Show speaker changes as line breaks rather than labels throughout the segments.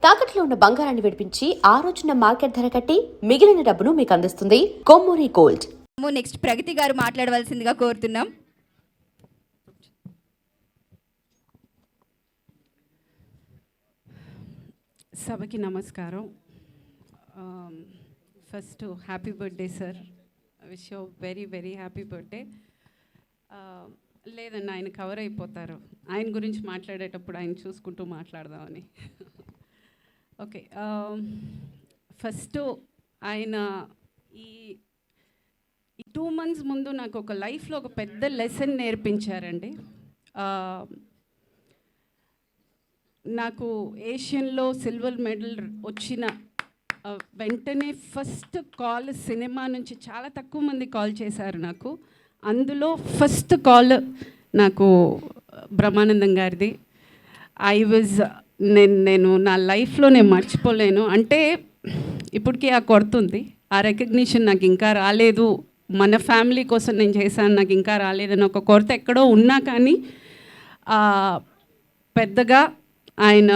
తాకట్లో ఉన్న బంగారాన్ని విడిపించి ఆ రోజున మార్కెట్ ధర కట్టి మిగిలిన డబ్బును మీకు అందిస్తుంది కొమ్మూరి గోల్డ్.
నెక్స్ట్ ప్రగతి గారు మాట్లాడవలసిందిగా కోరుతున్నాం.
సభకి నమస్కారం. First happy birthday sir, wish you very very happy birthday. లేదండి, ఆయన కవర్ అయిపోతారు. ఆయన గురించి మాట్లాడేటప్పుడు ఆయన చూసుకుంటూ మాట్లాడదామని. ఓకే, ఫస్ట్ ఆయన ఈ 2 months ముందు నాకు ఒక లైఫ్లో ఒక పెద్ద లెసన్ నేర్పించారండి. నాకు ఏషియన్లో సిల్వర్ మెడల్ వచ్చిన వెంటనే ఫస్ట్ కాల్ సినిమా నుంచి చాలా తక్కువ మంది కాల్ చేశారు నాకు. అందులో ఫస్ట్ కాల్ నాకు బ్రహ్మానందం గారిది. నేను నా లైఫ్లో నేను మర్చిపోలేను. అంటే ఇప్పటికీ ఆ కొడుతుంది, ఆ రికగ్నిషన్ నాకు ఇంకా రాలేదు, మన ఫ్యామిలీ కోసం నేను చేశాను, నాకు ఇంకా రాలేదని ఒక కొరత ఎక్కడో ఉన్నా కానీ పెద్దగా ఆయన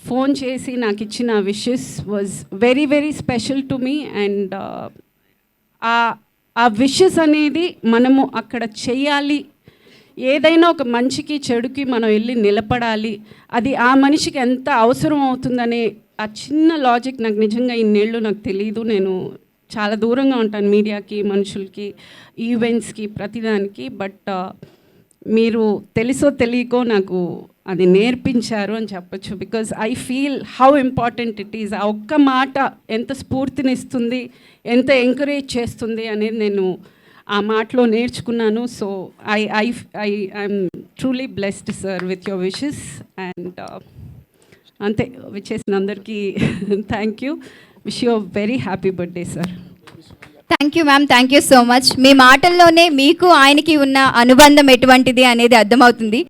ఫోన్ చేసి నాకు ఇచ్చిన wishes was very very special to me. And ఆ విషెస్ అనేది మనము అక్కడ చెయ్యాలి, ఏదైనా ఒక మంచికి చెడుకి మనం వెళ్ళి నిలబడాలి, అది ఆ మనిషికి ఎంత అవసరం అవుతుందనే ఆ చిన్న లాజిక్ నాకు నిజంగా ఇన్నేళ్ళు నాకు తెలియదు. నేను చాలా దూరంగా ఉంటాను మీడియాకి, మనుషులకి, ఈవెంట్స్కి, ప్రతిదానికి. బట్ మీరు తెలుసో తెలియకో నాకు అది నేర్పించారు అని చెప్పచ్చు. Because I feel how important it is. ఆ ఒక్క మాట ఎంత స్ఫూర్తినిస్తుంది, ఎంత ఎంకరేజ్ చేస్తుంది అనేది నేను ఆ మాటలో నేర్చుకున్నాను. So I'm truly blessed sir with your wishes. And అంతే, విచ్చేసిన అందరికీ thank you. Wish you very happy birthday sir.
Thank you ma'am, thank you so much. మీ మాటల్లోనే మీకు ఆయనకి ఉన్న అనుబంధం ఎటువంటిది అనేది అర్థమవుతుంది.